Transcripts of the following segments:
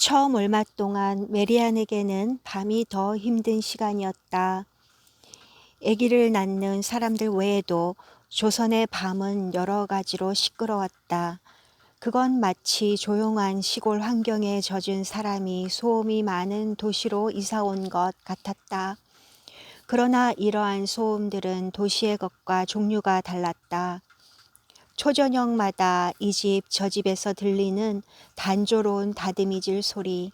처음 얼마 동안 메리안에게는 밤이 더 힘든 시간이었다. 아기를 낳는 사람들 외에도 조선의 밤은 여러 가지로 시끄러웠다. 그건 마치 조용한 시골 환경에 젖은 사람이 소음이 많은 도시로 이사 온 것 같았다. 그러나 이러한 소음들은 도시의 것과 종류가 달랐다. 초저녁마다 이 집 저 집에서 들리는 단조로운 다듬이질 소리.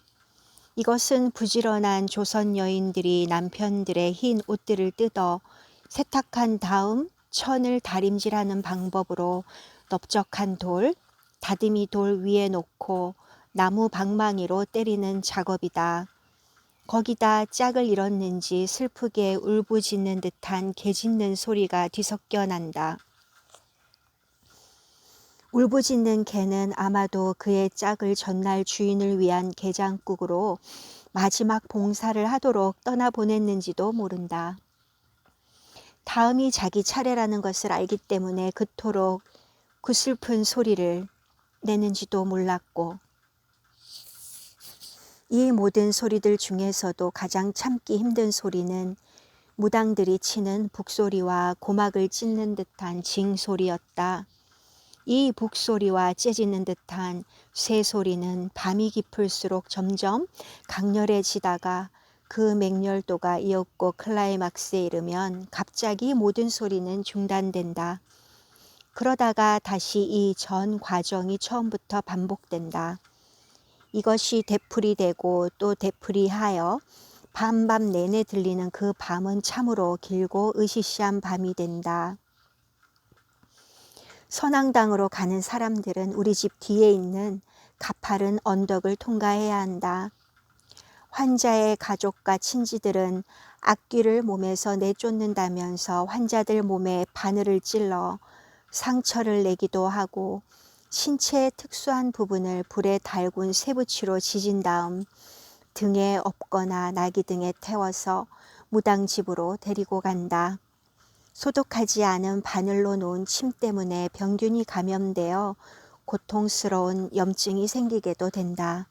이것은 부지런한 조선 여인들이 남편들의 흰 옷들을 뜯어 세탁한 다음 천을 다림질하는 방법으로 넓적한 돌, 다듬이 돌 위에 놓고 나무 방망이로 때리는 작업이다. 거기다 짝을 잃었는지 슬프게 울부짖는 듯한 개 짖는 소리가 뒤섞여 난다. 울부짖는 개는 아마도 그의 짝을 전날 주인을 위한 게장국으로 마지막 봉사를 하도록 떠나보냈는지도 모른다. 다음이 자기 차례라는 것을 알기 때문에 그토록 구슬픈 소리를 내는지도 몰랐고, 이 모든 소리들 중에서도 가장 참기 힘든 소리는 무당들이 치는 북소리와 고막을 찢는 듯한 징소리였다. 이 북소리와 째지는 듯한 쇠소리는 밤이 깊을수록 점점 강렬해지다가 그 맹렬도가 이윽고 클라이막스에 이르면 갑자기 모든 소리는 중단된다. 그러다가 다시 이 전 과정이 처음부터 반복된다. 이것이 되풀이 되고 또 되풀이 하여 밤밤 내내 들리는 그 밤은 참으로 길고 으시시한 밤이 된다. 선앙당으로 가는 사람들은 우리 집 뒤에 있는 가파른 언덕을 통과해야 한다. 환자의 가족과 친지들은 악귀를 몸에서 내쫓는다면서 환자들 몸에 바늘을 찔러 상처를 내기도 하고 신체의 특수한 부분을 불에 달군 쇠붙이로 지진 다음 등에 엎거나 나귀 등에 태워서 무당집으로 데리고 간다. 소독하지 않은 바늘로 놓은 침 때문에 병균이 감염되어 고통스러운 염증이 생기게도 된다.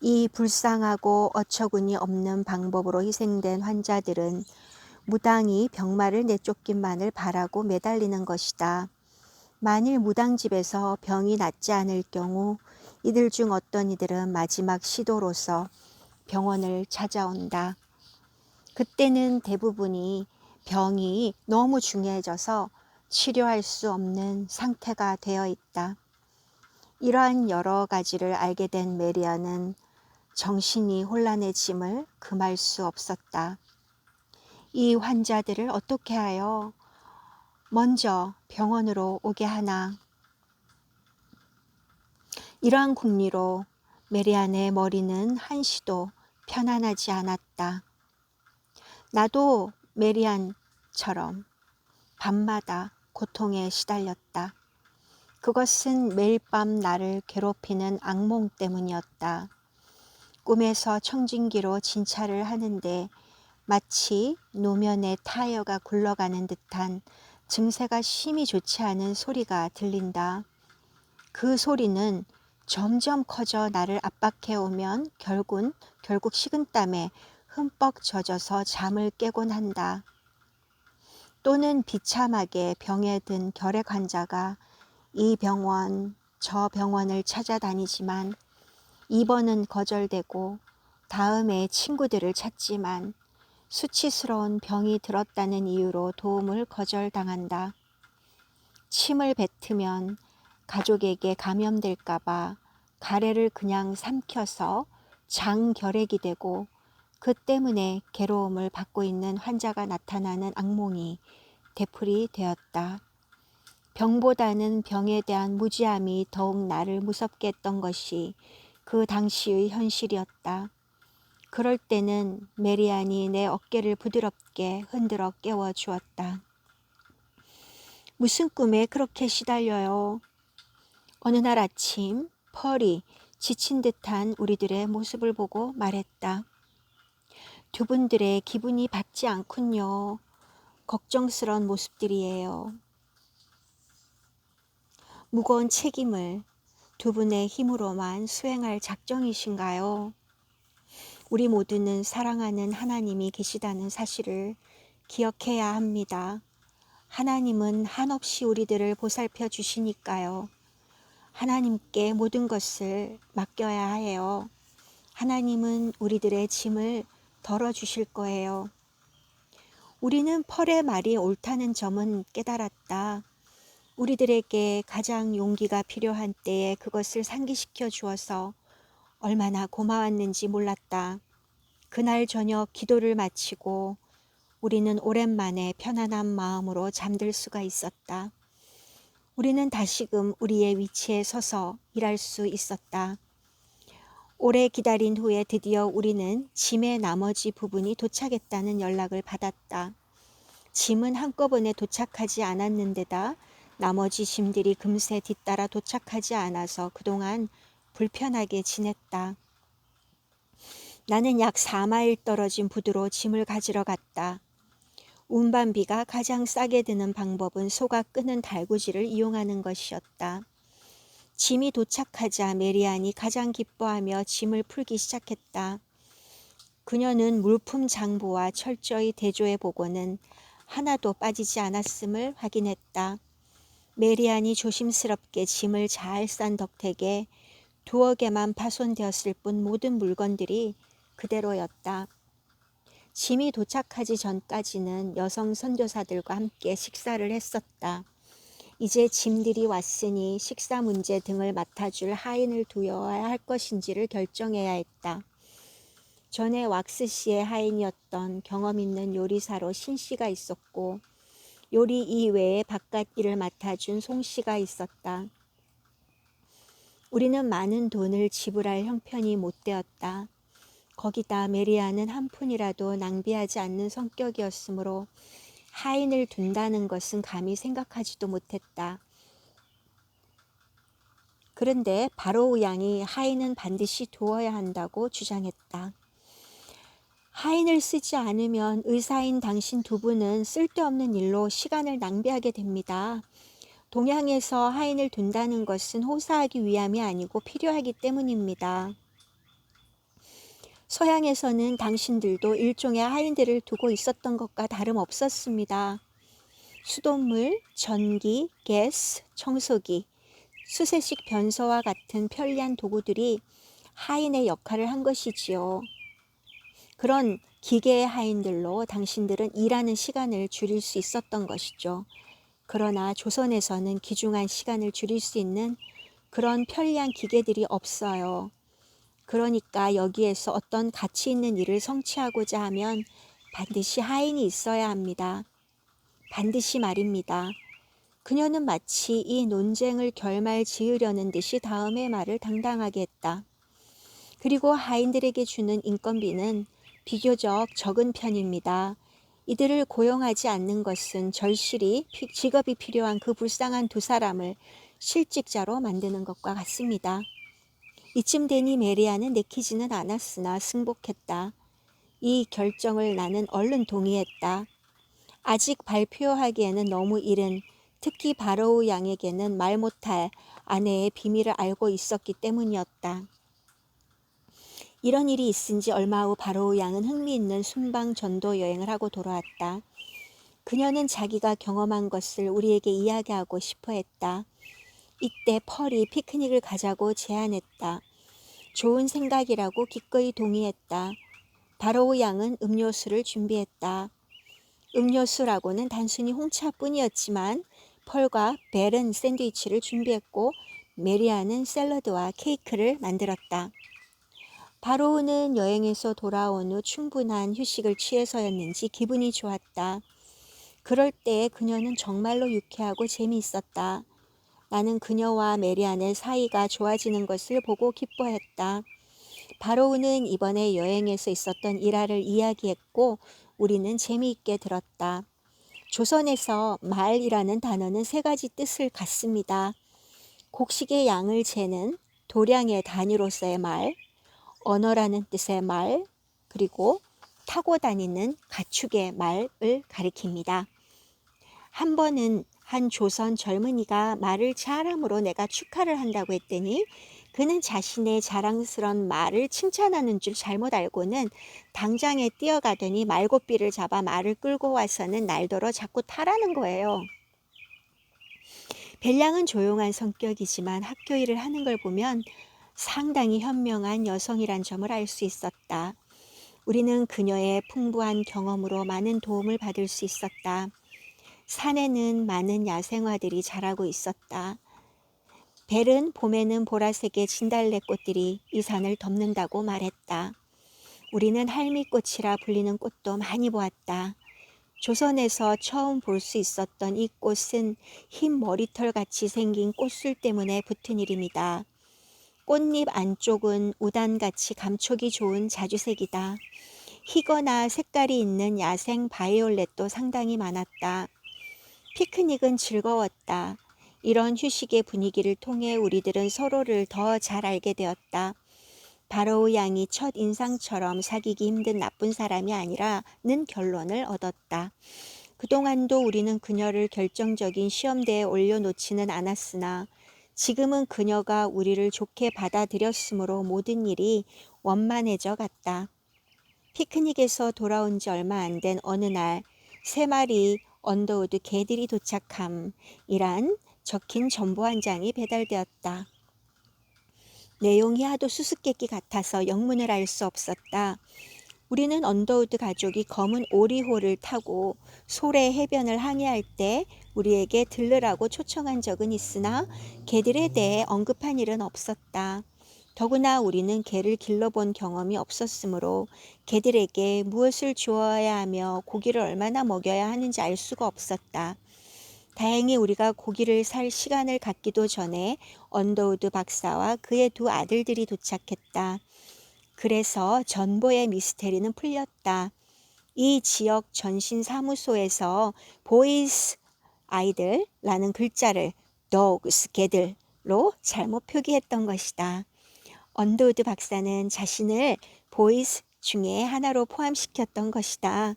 이 불쌍하고 어처구니 없는 방법으로 희생된 환자들은 무당이 병마를 내쫓기만을 바라고 매달리는 것이다. 만일 무당집에서 병이 낫지 않을 경우 이들 중 어떤 이들은 마지막 시도로서 병원을 찾아온다. 그때는 대부분이 병이 너무 중요해져서 치료할 수 없는 상태가 되어 있다. 이러한 여러 가지를 알게 된 메리아는 정신이 혼란해짐을 금할 수 없었다. 이 환자들을 어떻게 하여 먼저 병원으로 오게 하나. 이러한 궁리로 메리안의 머리는 한시도 편안하지 않았다. 나도 메리안처럼 밤마다 고통에 시달렸다. 그것은 매일 밤 나를 괴롭히는 악몽 때문이었다. 꿈에서 청진기로 진찰을 하는데 마치 노면의 타이어가 굴러가는 듯한 증세가 심히 좋지 않은 소리가 들린다. 그 소리는 점점 커져 나를 압박해 오면 결국 식은땀에 흠뻑 젖어서 잠을 깨곤 한다. 또는 비참하게 병에 든 결핵 환자가 이 병원, 저 병원을 찾아다니지만 입원은 거절되고 다음에 친구들을 찾지만 수치스러운 병이 들었다는 이유로 도움을 거절당한다. 침을 뱉으면 가족에게 감염될까봐 가래를 그냥 삼켜서 장결핵이 되고 그 때문에 괴로움을 받고 있는 환자가 나타나는 악몽이 되풀이 되었다. 병보다는 병에 대한 무지함이 더욱 나를 무섭게 했던 것이 그 당시의 현실이었다. 그럴 때는 메리안이 내 어깨를 부드럽게 흔들어 깨워주었다. 무슨 꿈에 그렇게 시달려요? 어느 날 아침 펄이 지친 듯한 우리들의 모습을 보고 말했다. 두 분들의 기분이 밝지 않군요. 걱정스러운 모습들이에요. 무거운 책임을 두 분의 힘으로만 수행할 작정이신가요? 우리 모두는 사랑하는 하나님이 계시다는 사실을 기억해야 합니다. 하나님은 한없이 우리들을 보살펴 주시니까요. 하나님께 모든 것을 맡겨야 해요. 하나님은 우리들의 짐을 덜어주실 거예요. 우리는 펄의 말이 옳다는 점은 깨달았다. 우리들에게 가장 용기가 필요한 때에 그것을 상기시켜 주어서 얼마나 고마웠는지 몰랐다. 그날 저녁 기도를 마치고 우리는 오랜만에 편안한 마음으로 잠들 수가 있었다. 우리는 다시금 우리의 위치에 서서 일할 수 있었다. 오래 기다린 후에 드디어 우리는 짐의 나머지 부분이 도착했다는 연락을 받았다. 짐은 한꺼번에 도착하지 않았는데다 나머지 짐들이 금세 뒤따라 도착하지 않아서 그동안 불편하게 지냈다. 나는 약 4마일 떨어진 부두로 짐을 가지러 갔다. 운반비가 가장 싸게 드는 방법은 소가 끄는 달구지를 이용하는 것이었다. 짐이 도착하자 메리안이 가장 기뻐하며 짐을 풀기 시작했다. 그녀는 물품 장부와 철저히 대조해 보고는 하나도 빠지지 않았음을 확인했다. 메리안이 조심스럽게 짐을 잘 싼 덕택에 두어 개만 파손되었을 뿐 모든 물건들이 그대로였다. 짐이 도착하기 전까지는 여성 선교사들과 함께 식사를 했었다. 이제 짐들이 왔으니 식사 문제 등을 맡아줄 하인을 두어야 할 것인지를 결정해야 했다. 전에 왁스씨의 하인이었던 경험 있는 요리사로 신씨가 있었고 요리 이외에 바깥 일을 맡아준 송씨가 있었다. 우리는 많은 돈을 지불할 형편이 못 되었다. 거기다 메리아는 한 푼이라도 낭비하지 않는 성격이었으므로 하인을 둔다는 것은 감히 생각하지도 못했다. 그런데 바로우 양이 하인은 반드시 두어야 한다고 주장했다. 하인을 쓰지 않으면 의사인 당신 두 분은 쓸데없는 일로 시간을 낭비하게 됩니다. 동양에서 하인을 둔다는 것은 호사하기 위함이 아니고 필요하기 때문입니다. 서양에서는 당신들도 일종의 하인들을 두고 있었던 것과 다름없었습니다. 수돗물, 전기, 가스, 청소기, 수세식 변소와 같은 편리한 도구들이 하인의 역할을 한 것이지요. 그런 기계의 하인들로 당신들은 일하는 시간을 줄일 수 있었던 것이죠. 그러나 조선에서는 귀중한 시간을 줄일 수 있는 그런 편리한 기계들이 없어요. 그러니까 여기에서 어떤 가치 있는 일을 성취하고자 하면 반드시 하인이 있어야 합니다. 반드시 말입니다. 그녀는 마치 이 논쟁을 결말 지으려는 듯이 다음의 말을 당당하게 했다. 그리고 하인들에게 주는 인건비는 비교적 적은 편입니다. 이들을 고용하지 않는 것은 절실히 직업이 필요한 그 불쌍한 두 사람을 실직자로 만드는 것과 같습니다. 이쯤 되니 메리아는 내키지는 않았으나 승복했다. 이 결정을 나는 얼른 동의했다. 아직 발표하기에는 너무 이른, 특히 바로우 양에게는 말 못할 아내의 비밀을 알고 있었기 때문이었다. 이런 일이 있은 지 얼마 후 바로우 양은 흥미있는 순방 전도 여행을 하고 돌아왔다. 그녀는 자기가 경험한 것을 우리에게 이야기하고 싶어 했다. 이때 펄이 피크닉을 가자고 제안했다. 좋은 생각이라고 기꺼이 동의했다. 바로우 양은 음료수를 준비했다. 음료수라고는 단순히 홍차뿐이었지만 펄과 벨은 샌드위치를 준비했고 메리아는 샐러드와 케이크를 만들었다. 바로우는 여행에서 돌아온 후 충분한 휴식을 취해서였는지 기분이 좋았다. 그럴 때 그녀는 정말로 유쾌하고 재미있었다. 나는 그녀와 메리안의 사이가 좋아지는 것을 보고 기뻐했다. 바로우는 이번에 여행에서 있었던 일화를 이야기했고 우리는 재미있게 들었다. 조선에서 말이라는 단어는 3가지 뜻을 갖습니다. 곡식의 양을 재는 도량의 단위로서의 말, 언어라는 뜻의 말, 그리고 타고 다니는 가축의 말을 가리킵니다. 한 번은 한 조선 젊은이가 말을 잘함으로 내가 축하를 한다고 했더니 그는 자신의 자랑스런 말을 칭찬하는 줄 잘못 알고는 당장에 뛰어가더니 말고삐를 잡아 말을 끌고 와서는 날더러 자꾸 타라는 거예요. 벨량은 조용한 성격이지만 학교 일을 하는 걸 보면 상당히 현명한 여성이란 점을 알 수 있었다. 우리는 그녀의 풍부한 경험으로 많은 도움을 받을 수 있었다. 산에는 많은 야생화들이 자라고 있었다. 벨은 봄에는 보라색의 진달래꽃들이 이 산을 덮는다고 말했다. 우리는 할미꽃이라 불리는 꽃도 많이 보았다. 조선에서 처음 볼 수 있었던 이 꽃은 흰 머리털같이 생긴 꽃술 때문에 붙은 이름이다. 꽃잎 안쪽은 우단같이 감촉이 좋은 자주색이다. 희거나 색깔이 있는 야생 바이올렛도 상당히 많았다. 피크닉은 즐거웠다. 이런 휴식의 분위기를 통해 우리들은 서로를 더 잘 알게 되었다. 바로우 양이 첫 인상처럼 사귀기 힘든 나쁜 사람이 아니라는 결론을 얻었다. 그동안도 우리는 그녀를 결정적인 시험대에 올려놓지는 않았으나 지금은 그녀가 우리를 좋게 받아들였으므로 모든 일이 원만해져 갔다. 피크닉에서 돌아온 지 얼마 안 된 어느 날 3마리 언더우드 개들이 도착함이란 적힌 전보 한 장이 배달되었다. 내용이 하도 수수께끼 같아서 영문을 알 수 없었다. 우리는 언더우드 가족이 검은 오리호를 타고 소래 해변을 항해할 때 우리에게 들르라고 초청한 적은 있으나 개들에 대해 언급한 일은 없었다. 더구나 우리는 개를 길러본 경험이 없었으므로 개들에게 무엇을 주어야 하며 고기를 얼마나 먹여야 하는지 알 수가 없었다. 다행히 우리가 고기를 살 시간을 갖기도 전에 언더우드 박사와 그의 2 아들들이 도착했다. 그래서 전보의 미스테리는 풀렸다. 이 지역 전신사무소에서 보이스 아이들라는 글자를 dogs 개들로 잘못 표기했던 것이다. 언더우드 박사는 자신을 보이스 중에 하나로 포함시켰던 것이다.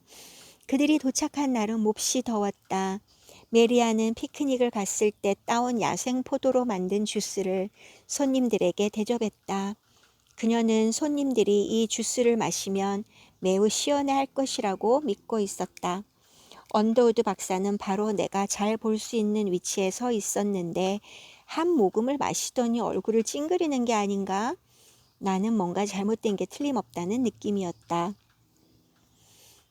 그들이 도착한 날은 몹시 더웠다. 메리아는 피크닉을 갔을 때 따온 야생 포도로 만든 주스를 손님들에게 대접했다. 그녀는 손님들이 이 주스를 마시면 매우 시원해할 것이라고 믿고 있었다. 언더우드 박사는 바로 내가 잘 볼 수 있는 위치에 서 있었는데 한 모금을 마시더니 얼굴을 찡그리는 게 아닌가? 나는 뭔가 잘못된 게 틀림없다는 느낌이었다.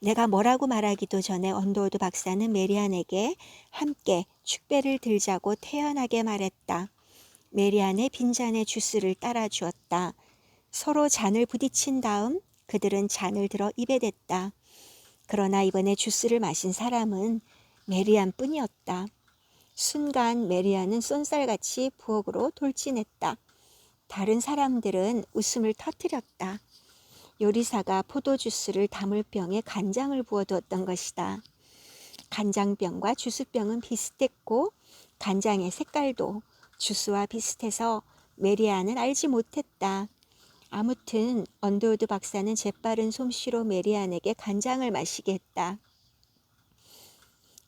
내가 뭐라고 말하기도 전에 언더우드 박사는 메리안에게 함께 축배를 들자고 태연하게 말했다. 메리안의 빈잔에 주스를 따라 주었다. 서로 잔을 부딪힌 다음 그들은 잔을 들어 입에 댔다. 그러나 이번에 주스를 마신 사람은 메리안 뿐이었다. 순간 메리안은 쏜살같이 부엌으로 돌진했다. 다른 사람들은 웃음을 터뜨렸다. 요리사가 포도주스를 담을 병에 간장을 부어두었던 것이다. 간장병과 주스병은 비슷했고 간장의 색깔도 주스와 비슷해서 메리안은 알지 못했다. 아무튼 언더우드 박사는 재빠른 솜씨로 메리안에게 간장을 마시게 했다.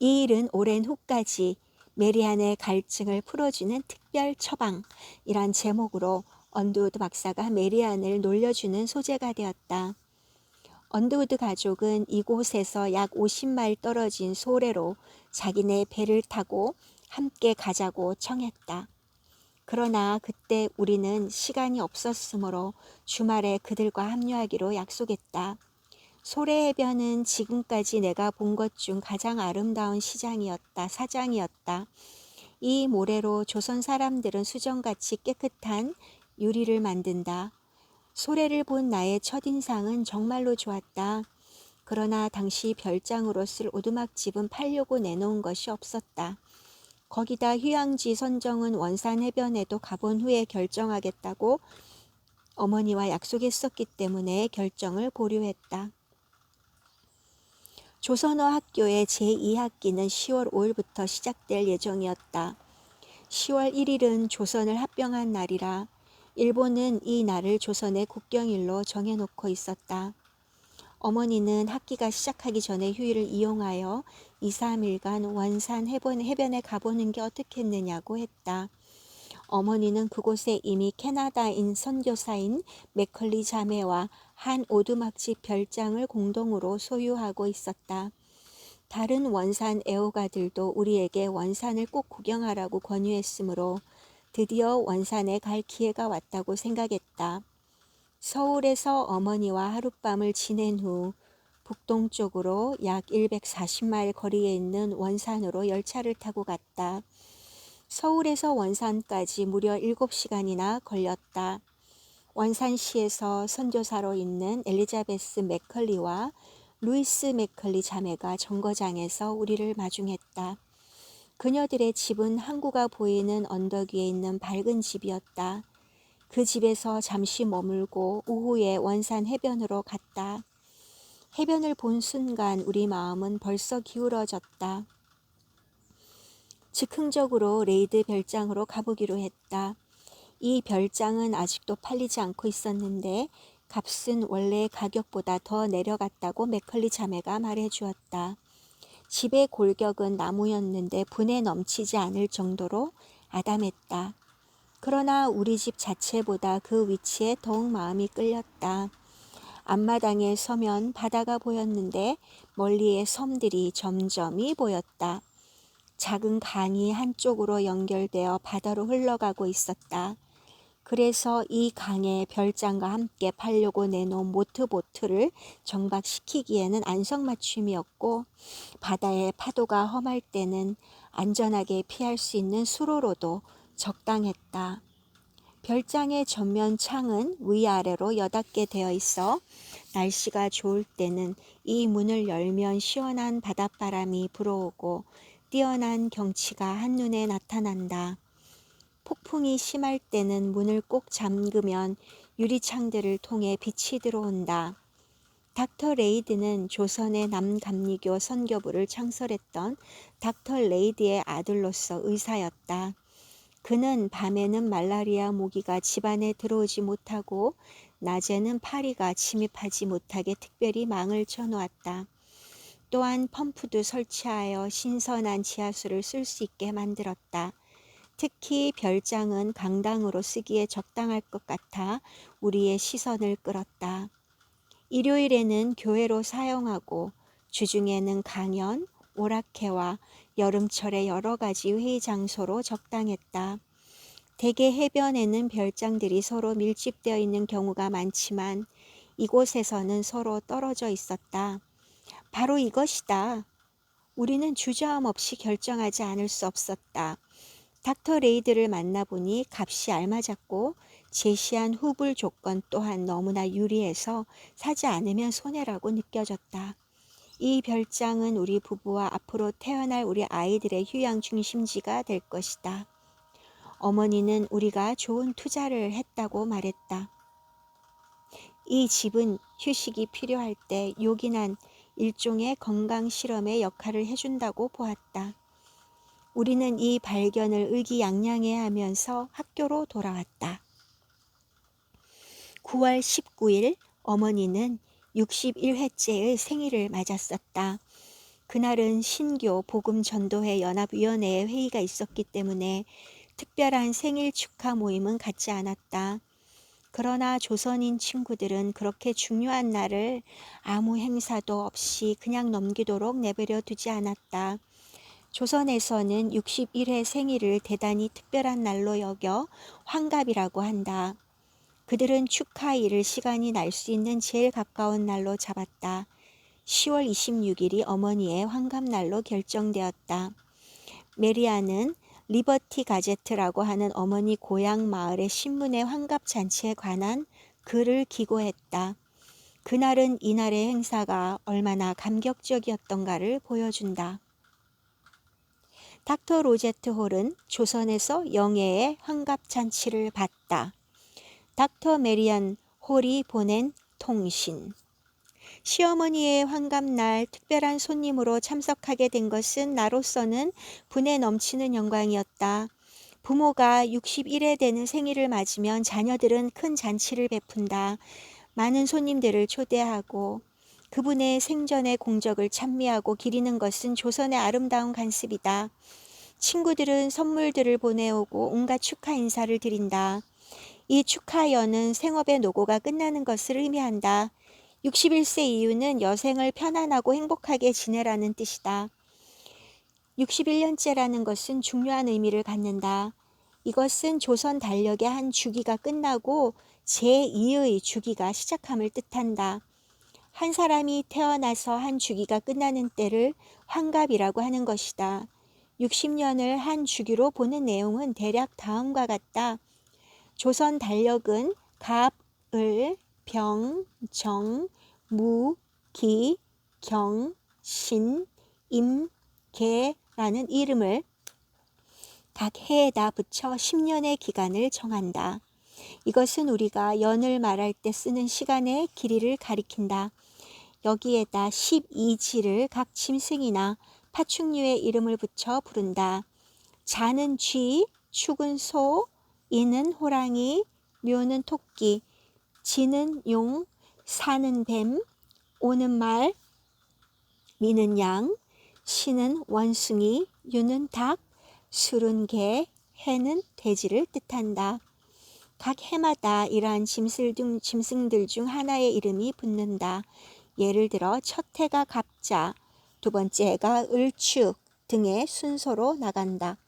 이 일은 오랜 후까지 메리안의 갈증을 풀어주는 특별 처방이란 제목으로 언더우드 박사가 메리안을 놀려주는 소재가 되었다. 언더우드 가족은 이곳에서 약 50마일 떨어진 소래로 자기네 배를 타고 함께 가자고 청했다. 그러나 그때 우리는 시간이 없었으므로 주말에 그들과 합류하기로 약속했다. 소래 해변은 지금까지 내가 본 것 중 가장 아름다운 사장이었다. 이 모래로 조선 사람들은 수정같이 깨끗한 유리를 만든다. 소래를 본 나의 첫인상은 정말로 좋았다. 그러나 당시 별장으로 쓸 오두막집은 팔려고 내놓은 것이 없었다. 거기다 휴양지 선정은 원산 해변에도 가본 후에 결정하겠다고 어머니와 약속했었기 때문에 결정을 보류했다. 조선어 학교의 제2학기는 10월 5일부터 시작될 예정이었다. 10월 1일은 조선을 합병한 날이라 일본은 이 날을 조선의 국경일로 정해놓고 있었다. 어머니는 학기가 시작하기 전에 휴일을 이용하여 2, 3일간 원산 해변에 가보는 게 어떻겠느냐고 했다. 어머니는 그곳에 이미 캐나다인 선교사인 맥컬리 자매와 한 오두막집 별장을 공동으로 소유하고 있었다. 다른 원산 애호가들도 우리에게 원산을 꼭 구경하라고 권유했으므로 드디어 원산에 갈 기회가 왔다고 생각했다. 서울에서 어머니와 하룻밤을 지낸 후 북동쪽으로 약 140마일 거리에 있는 원산으로 열차를 타고 갔다. 서울에서 원산까지 무려 7시간이나 걸렸다. 원산시에서 선교사로 있는 엘리자베스 맥컬리와 루이스 맥컬리 자매가 정거장에서 우리를 마중했다. 그녀들의 집은 항구가 보이는 언덕 위에 있는 밝은 집이었다. 그 집에서 잠시 머물고 오후에 원산 해변으로 갔다. 해변을 본 순간 우리 마음은 벌써 기울어졌다. 즉흥적으로 레이드 별장으로 가보기로 했다. 이 별장은 아직도 팔리지 않고 있었는데 값은 원래 가격보다 더 내려갔다고 맥컬리 자매가 말해주었다. 집의 골격은 나무였는데 분에 넘치지 않을 정도로 아담했다. 그러나 우리 집 자체보다 그 위치에 더욱 마음이 끌렸다. 앞마당에 서면 바다가 보였는데 멀리에 섬들이 점점이 보였다. 작은 강이 한쪽으로 연결되어 바다로 흘러가고 있었다. 그래서 이 강에 별장과 함께 팔려고 내놓은 모트보트를 정박시키기에는 안성맞춤이었고 바다의 파도가 험할 때는 안전하게 피할 수 있는 수로로도 적당했다. 별장의 전면 창은 위아래로 여닫게 되어 있어 날씨가 좋을 때는 이 문을 열면 시원한 바닷바람이 불어오고 뛰어난 경치가 한눈에 나타난다. 폭풍이 심할 때는 문을 꼭 잠그면 유리창들을 통해 빛이 들어온다. 닥터 레이드는 조선의 남감리교 선교부를 창설했던 닥터 레이드의 아들로서 의사였다. 그는 밤에는 말라리아 모기가 집안에 들어오지 못하고 낮에는 파리가 침입하지 못하게 특별히 망을 쳐놓았다. 또한 펌프도 설치하여 신선한 지하수를 쓸 수 있게 만들었다. 특히 별장은 강당으로 쓰기에 적당할 것 같아 우리의 시선을 끌었다. 일요일에는 교회로 사용하고 주중에는 강연, 오락회와 여름철에 여러 가지 회의 장소로 적당했다. 대개 해변에는 별장들이 서로 밀집되어 있는 경우가 많지만 이곳에서는 서로 떨어져 있었다. 바로 이것이다. 우리는 주저함 없이 결정하지 않을 수 없었다. 닥터 레이드를 만나보니 값이 알맞았고 제시한 후불 조건 또한 너무나 유리해서 사지 않으면 손해라고 느껴졌다. 이 별장은 우리 부부와 앞으로 태어날 우리 아이들의 휴양 중심지가 될 것이다. 어머니는 우리가 좋은 투자를 했다고 말했다. 이 집은 휴식이 필요할 때 요긴한 일종의 건강 실험의 역할을 해준다고 보았다. 우리는 이 발견을 의기양양해 하면서 학교로 돌아왔다. 9월 19일 어머니는 61회째의 생일을 맞았었다. 그날은 신교 복음전도회 연합위원회의 회의가 있었기 때문에 특별한 생일 축하 모임은 갖지 않았다. 그러나 조선인 친구들은 그렇게 중요한 날을 아무 행사도 없이 그냥 넘기도록 내버려 두지 않았다. 조선에서는 61회 생일을 대단히 특별한 날로 여겨 환갑이라고 한다. 그들은 축하일을 시간이 날 수 있는 제일 가까운 날로 잡았다. 10월 26일이 어머니의 환갑날로 결정되었다. 메리아는 리버티 가제트라고 하는 어머니 고향 마을의 신문의 환갑잔치에 관한 글을 기고했다. 그날은 이날의 행사가 얼마나 감격적이었던가를 보여준다. 닥터 로제트 홀은 조선에서 영예의 환갑잔치를 봤다. 닥터 메리안 홀이 보낸 통신. 시어머니의 환갑날 특별한 손님으로 참석하게 된 것은 나로서는 분에 넘치는 영광이었다. 부모가 61회 되는 생일을 맞으면 자녀들은 큰 잔치를 베푼다. 많은 손님들을 초대하고 그분의 생전의 공적을 찬미하고 기리는 것은 조선의 아름다운 관습이다. 친구들은 선물들을 보내오고 온갖 축하 인사를 드린다. 이 축하연은 생업의 노고가 끝나는 것을 의미한다. 61세 이후는 여생을 편안하고 행복하게 지내라는 뜻이다. 61년째라는 것은 중요한 의미를 갖는다. 이것은 조선 달력의 한 주기가 끝나고 제2의 주기가 시작함을 뜻한다. 한 사람이 태어나서 한 주기가 끝나는 때를 환갑이라고 하는 것이다. 60년을 한 주기로 보는 내용은 대략 다음과 같다. 조선 달력은 갑, 을, 병, 정, 무, 기, 경, 신, 임, 개라는 이름을 각 해에다 붙여 10년의 기간을 정한다. 이것은 우리가 연을 말할 때 쓰는 시간의 길이를 가리킨다. 여기에다 12지를 각 짐승이나 파충류의 이름을 붙여 부른다. 자는 쥐, 축은 소, 이는 호랑이, 묘는 토끼, 지는 용, 사는 뱀, 오는 말, 미는 양, 시는 원숭이, 유는 닭, 술은 개, 해는 돼지를 뜻한다. 각 해마다 이러한 짐승들 중 하나의 이름이 붙는다. 예를 들어 첫 해가 갑자, 두 번째 해가 을축 등의 순서로 나간다.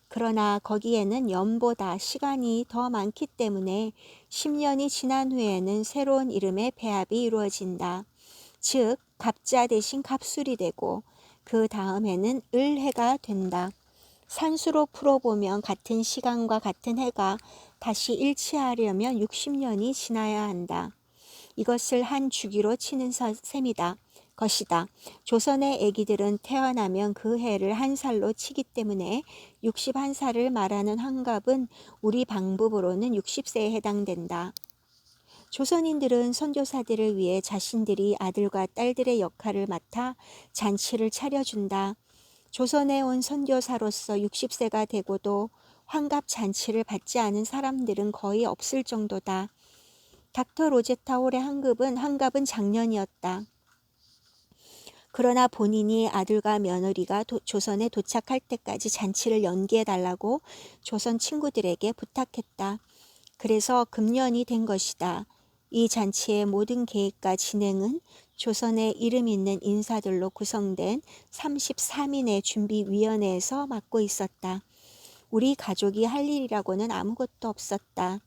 그러나 거기에는 연보다 시간이 더 많기 때문에 10년이 지난 후에는 새로운 이름의 배합이 이루어진다. 즉 갑자 대신 갑술이 되고 그 다음에는 을해가 된다. 산수로 풀어보면 같은 시간과 같은 해가 다시 일치하려면 60년이 지나야 한다. 이것을 한 주기로 치는 것이다. 조선의 아기들은 태어나면 그 해를 한 살로 치기 때문에 61살을 말하는 환갑은 우리 방법으로는 60세에 해당된다. 조선인들은 선교사들을 위해 자신들이 아들과 딸들의 역할을 맡아 잔치를 차려준다. 조선에 온 선교사로서 60세가 되고도 환갑 잔치를 받지 않은 사람들은 거의 없을 정도다. 닥터 로제타 홀의 환갑은 작년이었다. 그러나 본인이 아들과 며느리가 조선에 도착할 때까지 잔치를 연기해달라고 조선 친구들에게 부탁했다. 그래서 금년이 된 것이다. 이 잔치의 모든 계획과 진행은 조선에 이름 있는 인사들로 구성된 33인의 준비위원회에서 맡고 있었다. 우리 가족이 할 일이라고는 아무것도 없었다.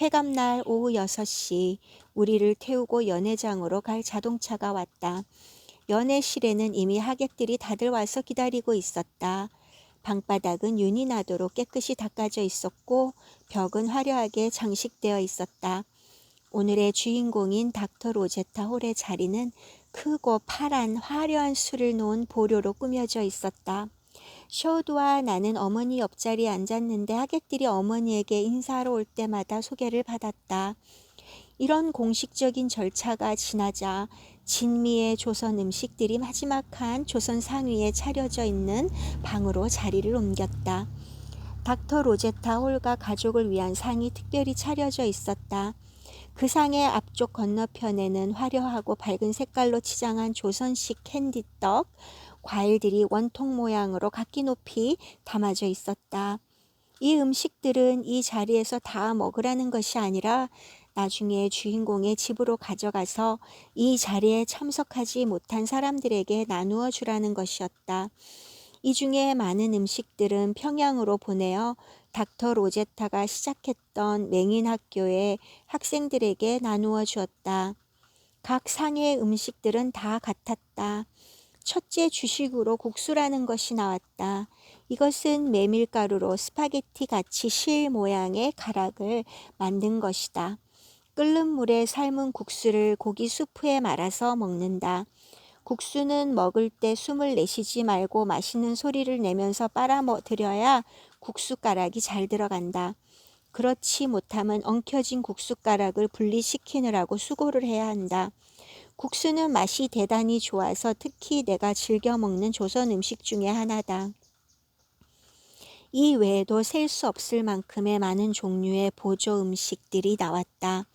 회감날 오후 6시 우리를 태우고 연회장으로 갈 자동차가 왔다. 연회실에는 이미 하객들이 다들 와서 기다리고 있었다. 방바닥은 윤이 나도록 깨끗이 닦아져 있었고 벽은 화려하게 장식되어 있었다. 오늘의 주인공인 닥터 로제타 홀의 자리는 크고 파란 화려한 술을 놓은 보료로 꾸며져 있었다. 셔우드와 나는 어머니 옆자리에 앉았는데 하객들이 어머니에게 인사하러 올 때마다 소개를 받았다. 이런 공식적인 절차가 지나자 진미의 조선 음식들이 마지막 한 조선 상위에 차려져 있는 방으로 자리를 옮겼다. 닥터 로제타 홀과 가족을 위한 상이 특별히 차려져 있었다. 그 상의 앞쪽 건너편에는 화려하고 밝은 색깔로 치장한 조선식 캔디떡, 과일들이 원통 모양으로 각기 높이 담아져 있었다. 이 음식들은 이 자리에서 다 먹으라는 것이 아니라 나중에 주인공의 집으로 가져가서 이 자리에 참석하지 못한 사람들에게 나누어 주라는 것이었다. 이 중에 많은 음식들은 평양으로 보내어 닥터 로제타가 시작했던 맹인학교의 학생들에게 나누어 주었다. 각 상의 음식들은 다 같았다. 첫째 주식으로 국수라는 것이 나왔다. 이것은 메밀가루로 스파게티 같이 실 모양의 가락을 만든 것이다. 끓는 물에 삶은 국수를 고기 수프에 말아서 먹는다. 국수는 먹을 때 숨을 내쉬지 말고 맛있는 소리를 내면서 빨아들여야 국수가락이 잘 들어간다. 그렇지 못하면 엉켜진 국수가락을 분리시키느라고 수고를 해야 한다. 국수는 맛이 대단히 좋아서 특히 내가 즐겨 먹는 조선 음식 중에 하나다. 이 외에도 셀 수 없을 만큼의 많은 종류의 보조 음식들이 나왔다.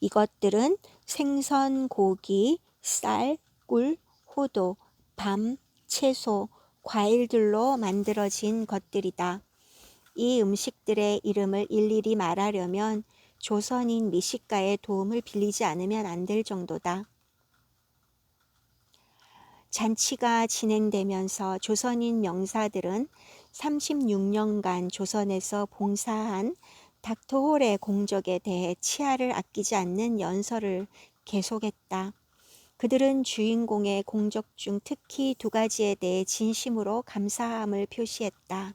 이것들은 생선, 고기, 쌀, 꿀, 호두, 밤, 채소, 과일들로 만들어진 것들이다. 이 음식들의 이름을 일일이 말하려면 조선인 미식가의 도움을 빌리지 않으면 안 될 정도다. 잔치가 진행되면서 조선인 명사들은 36년간 조선에서 봉사한 닥터홀의 공적에 대해 치아를 아끼지 않는 연설을 계속했다. 그들은 주인공의 공적 중 특히 두 가지에 대해 진심으로 감사함을 표시했다.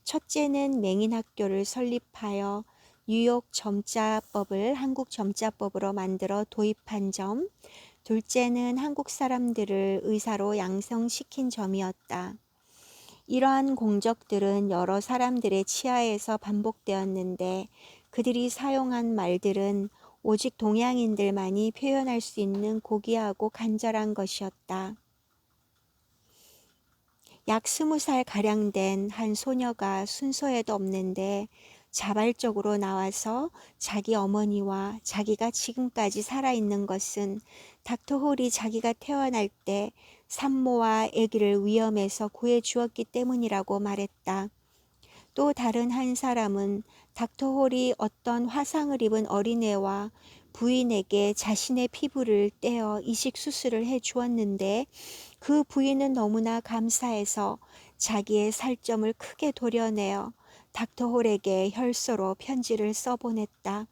첫째는 맹인학교를 설립하여 뉴욕 점자법을 한국 점자법으로 만들어 도입한 점, 둘째는 한국 사람들을 의사로 양성시킨 점이었다. 이러한 공적들은 여러 사람들의 치하에서 반복되었는데 그들이 사용한 말들은 오직 동양인들만이 표현할 수 있는 고귀하고 간절한 것이었다. 약 20살 가량 된 한 소녀가 순서에도 없는데 자발적으로 나와서 자기 어머니와 자기가 지금까지 살아있는 것은 닥터홀이 자기가 태어날 때 산모와 아기를 위험에서 구해주었기 때문이라고 말했다. 또 다른 한 사람은 닥터홀이 어떤 화상을 입은 어린애와 부인에게 자신의 피부를 떼어 이식 수술을 해 주었는데 그 부인은 너무나 감사해서 자기의 살점을 크게 도려내어 닥터홀에게 혈서로 편지를 써보냈다.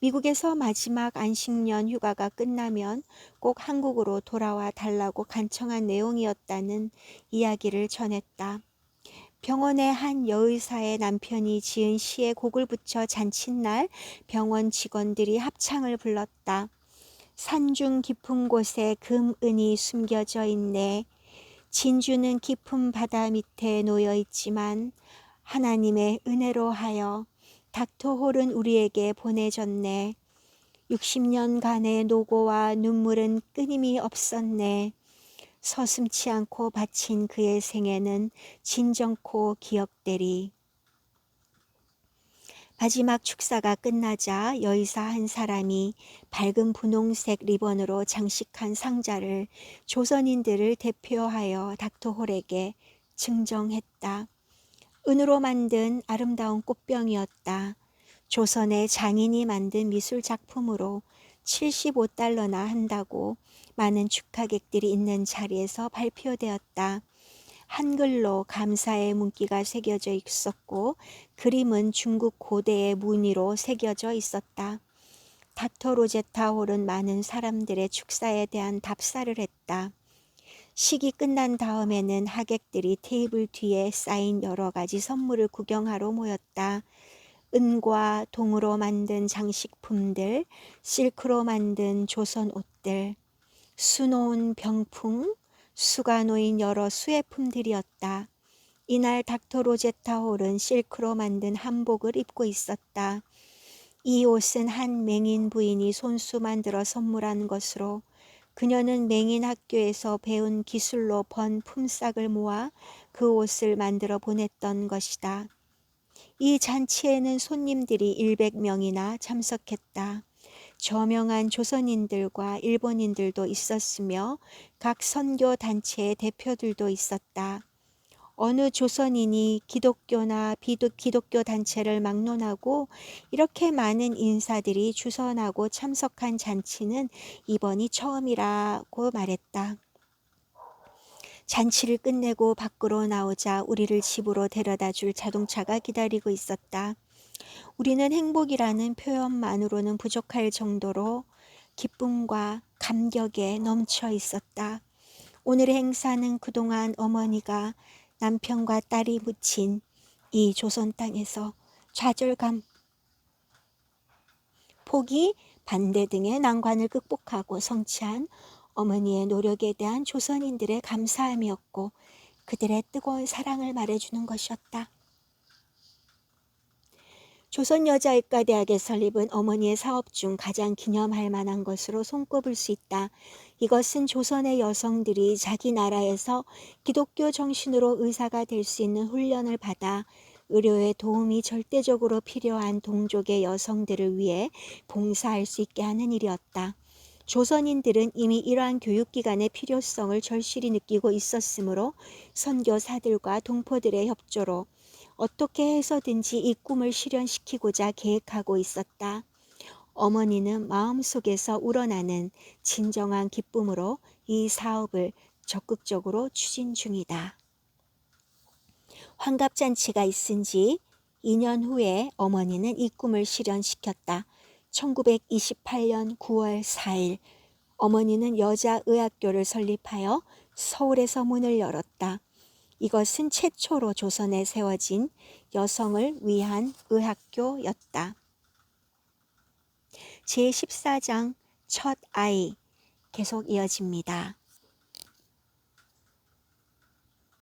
미국에서 마지막 안식년 휴가가 끝나면 꼭 한국으로 돌아와 달라고 간청한 내용이었다는 이야기를 전했다. 병원의 한 여의사의 남편이 지은 시에 곡을 붙여 잔칫날 병원 직원들이 합창을 불렀다. 산중 깊은 곳에 금은이 숨겨져 있네. 진주는 깊은 바다 밑에 놓여 있지만 하나님의 은혜로 하여 닥터홀은 우리에게 보내졌네. 60년간의 노고와 눈물은 끊임이 없었네. 서슴치 않고 바친 그의 생애는 진정코 기억되리. 마지막 축사가 끝나자 여의사 한 사람이 밝은 분홍색 리본으로 장식한 상자를 조선인들을 대표하여 닥터홀에게 증정했다. 은으로 만든 아름다운 꽃병이었다. 조선의 장인이 만든 미술 작품으로 75달러나 한다고 많은 축하객들이 있는 자리에서 발표되었다. 한글로 감사의 문구가 새겨져 있었고 그림은 중국 고대의 무늬로 새겨져 있었다. 닥터 로제타 홀은 많은 사람들의 축사에 대한 답사를 했다. 식이 끝난 다음에는 하객들이 테이블 뒤에 쌓인 여러 가지 선물을 구경하러 모였다. 은과 동으로 만든 장식품들, 실크로 만든 조선 옷들, 수놓은 병풍, 수가 놓인 여러 수혜품들이었다. 이날 닥터 로제타 홀은 실크로 만든 한복을 입고 있었다. 이 옷은 한 맹인 부인이 손수 만들어 선물한 것으로 그녀는 맹인 학교에서 배운 기술로 번 품삯을 모아 그 옷을 만들어 보냈던 것이다. 이 잔치에는 손님들이 100명이나 참석했다. 저명한 조선인들과 일본인들도 있었으며 각 선교 단체의 대표들도 있었다. 어느 조선인이 기독교나 비기독교 단체를 막론하고 이렇게 많은 인사들이 주선하고 참석한 잔치는 이번이 처음이라고 말했다. 잔치를 끝내고 밖으로 나오자 우리를 집으로 데려다 줄 자동차가 기다리고 있었다. 우리는 행복이라는 표현만으로는 부족할 정도로 기쁨과 감격에 넘쳐 있었다. 오늘의 행사는 그동안 어머니가 남편과 딸이 묻힌 이 조선 땅에서 좌절감, 포기, 반대 등의 난관을 극복하고 성취한 어머니의 노력에 대한 조선인들의 감사함이었고 그들의 뜨거운 사랑을 말해주는 것이었다. 조선여자의과대학의 설립은 어머니의 사업 중 가장 기념할 만한 것으로 손꼽을 수 있다. 이것은 조선의 여성들이 자기 나라에서 기독교 정신으로 의사가 될 수 있는 훈련을 받아 의료에 도움이 절대적으로 필요한 동족의 여성들을 위해 봉사할 수 있게 하는 일이었다. 조선인들은 이미 이러한 교육기관의 필요성을 절실히 느끼고 있었으므로 선교사들과 동포들의 협조로 어떻게 해서든지 이 꿈을 실현시키고자 계획하고 있었다. 어머니는 마음속에서 우러나는 진정한 기쁨으로 이 사업을 적극적으로 추진 중이다. 환갑잔치가 있은 지 2년 후에 어머니는 이 꿈을 실현시켰다. 1928년 9월 4일 어머니는 여자의학교를 설립하여 서울에서 문을 열었다. 이것은 최초로 조선에 세워진 여성을 위한 의학교였다. 제14장 첫 아이 계속 이어집니다.